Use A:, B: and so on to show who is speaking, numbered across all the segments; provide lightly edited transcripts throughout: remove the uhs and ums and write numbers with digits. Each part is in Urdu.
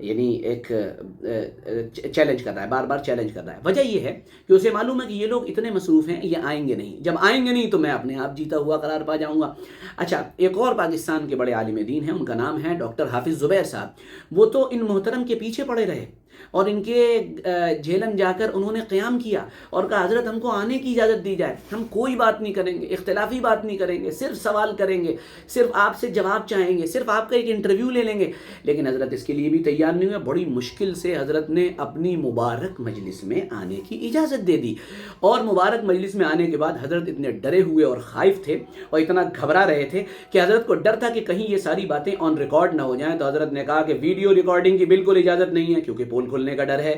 A: یعنی ایک چیلنج کر رہا ہے، بار بار چیلنج کر رہا ہے۔ وجہ یہ ہے کہ اسے معلوم ہے کہ یہ لوگ اتنے مصروف ہیں، یہ آئیں گے نہیں، جب آئیں گے نہیں تو میں اپنے آپ جیتا ہوا قرار پا جاؤں گا۔ اچھا، ایک اور پاکستان کے بڑے عالم دین ہیں، ان کا نام ہے ڈاکٹر حافظ زبیر صاحب۔ وہ تو ان محترم کے پیچھے پڑے رہے اور ان کے جھیلم جا کر انہوں نے قیام کیا اور کہا حضرت ہم کو آنے کی اجازت دی جائے، ہم کوئی بات نہیں کریں گے، اختلافی بات نہیں کریں گے، صرف سوال کریں گے، صرف آپ سے جواب چاہیں گے، صرف آپ کا ایک انٹرویو لے لیں گے۔ لیکن حضرت اس کے لیے بھی تیار نہیں ہوئے، بڑی مشکل سے حضرت نے اپنی مبارک مجلس میں آنے کی اجازت دے دی۔ اور مبارک مجلس میں آنے کے بعد حضرت اتنے ڈرے ہوئے اور خائف تھے اور اتنا گھبرا رہے تھے کہ حضرت کو ڈر تھا کہ کہیں یہ ساری باتیں آن ریکارڈ نہ ہو جائیں، تو حضرت نے کہا کہ ویڈیو ریکارڈنگ کی بالکل اجازت نہیں ہے کیونکہ پول کھلنے کا ڈر ہے۔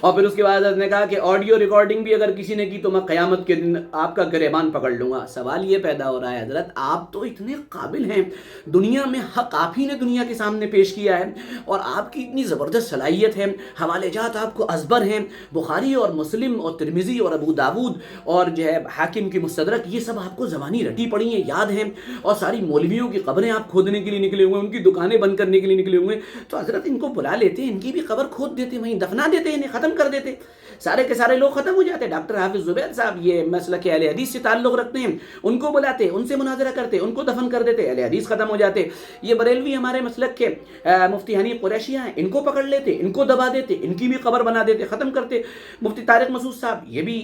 A: اور پھر اس کے بعد حضرت نے کہا کہ آڈیو ریکارڈنگ بھی اگر کسی نے کی تو میں قیامت کے دن آپ کا گریبان پکڑ لوں گا۔ سوال یہ پیدا ہو رہا ہے حضرت آپ تو اتنے قابل ہیں، دنیا میں حق آپ ہی نے دنیا کے سامنے پیش کیا ہے اور آپ کی اتنی زبردست صلاحیت ہے، حوالے جات آپ کو ازبر ہیں، بخاری اور مسلم اور ترمذی اور ابو داود اور جو ہے حاکم کی مستدرک، یہ سب آپ کو زبانی رٹی پڑی ہیں، یاد ہیں، اور ساری مولویوں کی قبریں آپ کھودنے کے لیے نکلے ہوئے ہیں، ان کی دکانیں بند کرنے کے لیے نکلے ہوئے ہیں، تو حضرت ان کو بلا لیتے، ان کی بھی قبر کھود دیتے، وہیں دفنا دیتے، انہیں ختم کر دیتے، سارے کے سارے لوگ ختم ہو جاتے۔ ڈاکٹر حافظ زبیر صاحب یہ مسلک اہل حدیث سے تعلق رکھتے ہیں، ان کو بلاتے، ان سے مناظرہ کرتے، ان کو دفن کر دیتے، اہل حدیث ختم ہو جاتے۔ یہ بریلوی ہمارے مسلک کے مفتی حنیف قریشی ہیں، ان کو پکڑ لیتے، ان کو دبا دیتے، ان کی بھی قبر بنا دیتے، ختم کرتے۔ مفتی طارق مسعود صاحب یہ بھی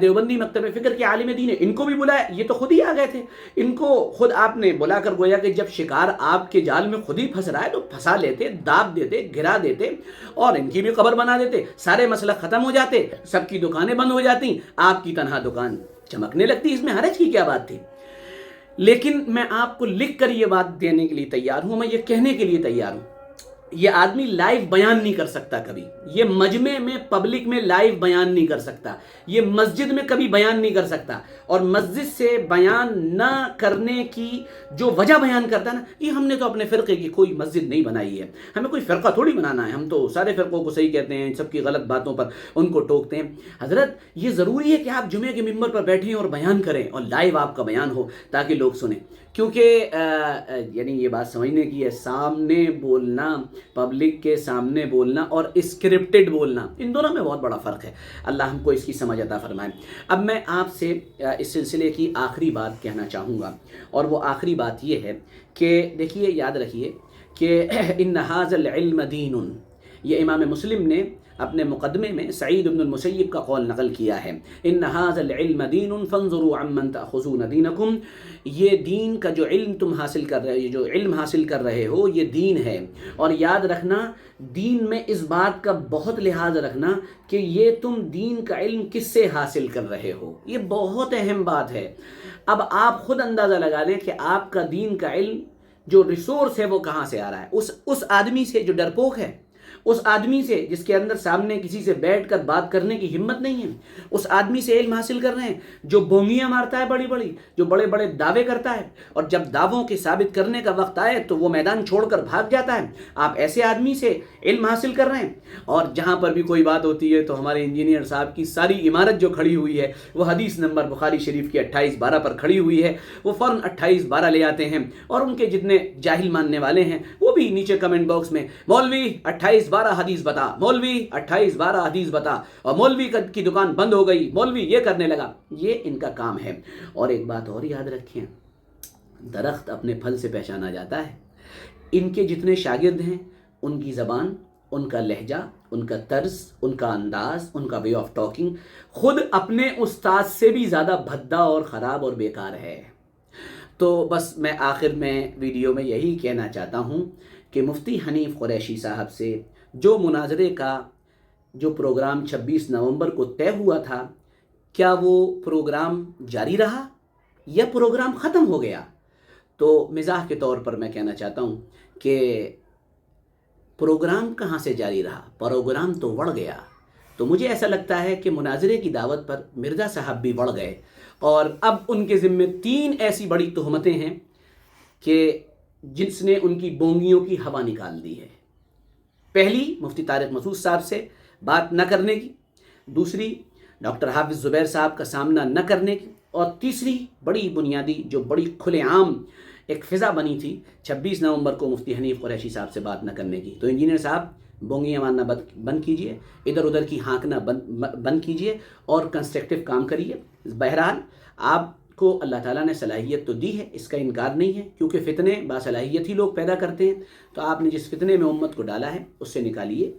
A: دیوبندی مکتب فکر کے عالم دین ہیں، ان کو بھی بلایا، یہ تو خود ہی آ گئے تھے، ان کو خود آپ نے بلا کر گویا کہ جب شکار آپ کے جال میں خود ہی پھنس رہا ہے تو پھنسا لیتے، داب دیتے، گرا دیتے اور ان کی بھی قبر بنا دیتے، سارے مسلک ختم ہو جاتے، سب کی دکانیں بند ہو جاتی، آپ کی تنہا دکان چمکنے لگتی۔ اس میں حرج کی کیا بات تھی؟ لیکن میں آپ کو لکھ کر یہ بات دینے کے لیے تیار ہوں، میں یہ کہنے کے لیے تیار ہوں، یہ آدمی لائیو بیان نہیں کر سکتا کبھی، یہ مجمع میں پبلک میں لائیو بیان نہیں کر سکتا، یہ مسجد میں کبھی بیان نہیں کر سکتا، اور مسجد سے بیان نہ کرنے کی جو وجہ بیان کرتا ہے نا، یہ ہم نے تو اپنے فرقے کی کوئی مسجد نہیں بنائی ہے، ہمیں کوئی فرقہ تھوڑی بنانا ہے، ہم تو سارے فرقوں کو صحیح کہتے ہیں، سب کی غلط باتوں پر ان کو ٹوکتے ہیں۔ حضرت یہ ضروری ہے کہ آپ جمعے کے ممبر پر بیٹھیں اور بیان کریں اور لائیو آپ کا بیان ہو تاکہ لوگ سنیں، کیونکہ یعنی یہ بات سمجھنے کی ہے، سامنے بولنا، پبلک کے سامنے بولنا اور اسکرپٹڈ بولنا، ان دونوں میں بہت بڑا فرق ہے۔ اللہ ہم کو اس کی سمجھ عطا فرمائے۔ اب میں آپ سے اس سلسلے کی آخری بات کہنا چاہوں گا، اور وہ آخری بات یہ ہے کہ دیکھیے، یاد رکھیے کہ ان ھذا العلم دین، یہ امام مسلم نے اپنے مقدمے میں سعید بن المسیب کا قول نقل کیا ہے، ان ھذا العلم دین فانظروا عمن تأخذون دینکم، یہ دین کا جو علم تم حاصل کر رہے ہو، جو علم حاصل کر رہے ہو، یہ دین ہے۔ اور یاد رکھنا، دین میں اس بات کا بہت لحاظ رکھنا کہ یہ تم دین کا علم کس سے حاصل کر رہے ہو، یہ بہت اہم بات ہے۔ اب آپ خود اندازہ لگا لیں کہ آپ کا دین کا علم جو ریسورس ہے وہ کہاں سے آ رہا ہے، اس آدمی سے جو ڈرپوک ہے، اس آدمی سے جس کے اندر سامنے کسی سے بیٹھ کر بات کرنے کی ہمت نہیں ہے، اس آدمی سے علم حاصل کر رہے ہیں جو بونگیاں مارتا ہے بڑی بڑی، جو بڑے بڑے دعوے کرتا ہے، اور جب دعووں کے ثابت کرنے کا وقت آئے تو وہ میدان چھوڑ کر بھاگ جاتا ہے۔ آپ ایسے آدمی سے علم حاصل کر رہے ہیں، اور جہاں پر بھی کوئی بات ہوتی ہے تو ہمارے انجینئر صاحب کی ساری عمارت جو کھڑی ہوئی ہے وہ حدیث نمبر بخاری شریف کی 2812 پر کھڑی ہوئی ہے، وہ فوراً 2812 لے آتے ہیں، اور ان کے جتنے جاہل ماننے والے ہیں وہ بھی نیچے کمنٹ باکس میں مولوی 2812 حدیث بتا، مولوی 2812 حدیث بتا، اور مولوی کی دکان بند ہو گئی، مولوی یہ کرنے لگا، یہ ان کا کام ہے۔ اور ایک بات اور یاد رکھیں، درخت اپنے پھل سے پہچانا جاتا ہے۔ ان کے جتنے شاگرد ہیں، ان کی زبان، ان کا لہجہ، ان کا طرز، ان کا انداز، ان کا وے آف ٹاکنگ خود اپنے استاد سے بھی زیادہ بھدا اور خراب اور بیکار ہے۔ تو بس میں آخر میں ویڈیو میں یہی کہنا چاہتا ہوں کہ مفتی حنیف قریشی صاحب سے جو مناظرے کا جو پروگرام 26 نومبر کو طے ہوا تھا، کیا وہ پروگرام جاری رہا یا پروگرام ختم ہو گیا؟ تو مزاح کے طور پر میں کہنا چاہتا ہوں کہ پروگرام کہاں سے جاری رہا، پروگرام تو بڑھ گیا۔ تو مجھے ایسا لگتا ہے کہ مناظرے کی دعوت پر مرزا صاحب بھی بڑھ گئے، اور اب ان کے ذمے 3 ایسی بڑی تہمتیں ہیں کہ جس نے ان کی بونگیوں کی ہوا نکال دی ہے۔ پہلی، مفتی طارق مسعود صاحب سے بات نہ کرنے کی، دوسری ڈاکٹر حافظ زبیر صاحب کا سامنا نہ کرنے کی، اور تیسری بڑی بنیادی جو بڑی کھلے عام ایک فضا بنی تھی 26 نومبر کو مفتی حنیف قریشی صاحب سے بات نہ کرنے کی۔ تو انجینئر صاحب بونگیاں مارنا بند کیجئے، ادھر ادھر کی ہانکنا بند کیجئے اور کنسٹرکٹیو کام کریے۔ بہرحال آپ کو اللہ تعالیٰ نے صلاحیت تو دی ہے، اس کا انکار نہیں ہے، کیونکہ فتنے باصلاحیت ہی لوگ پیدا کرتے ہیں، تو آپ نے جس فتنے میں امت کو ڈالا ہے اس سے نکالیے،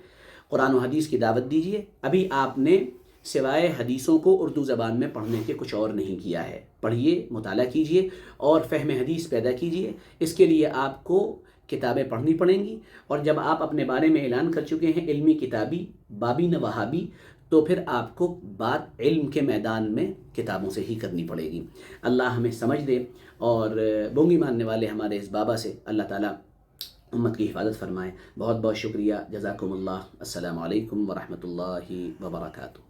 A: قرآن و حدیث کی دعوت دیجیے۔ ابھی آپ نے سوائے حدیثوں کو اردو زبان میں پڑھنے کے کچھ اور نہیں کیا ہے، پڑھیے، مطالعہ کیجیے اور فہم حدیث پیدا کیجیے۔ اس کے لیے آپ کو کتابیں پڑھنی پڑیں گی، اور جب آپ اپنے بارے میں اعلان کر چکے ہیں علمی کتابی بابی نہ وہابی، تو پھر آپ کو بات علم کے میدان میں کتابوں سے ہی کرنی پڑے گی۔ اللہ ہمیں سمجھ دے، اور بونگی ماننے والے ہمارے اس بابا سے اللہ تعالیٰ امت کی حفاظت فرمائے۔ بہت بہت شکریہ، جزاکم اللہ، السلام علیکم ورحمۃ اللہ وبرکاتہ۔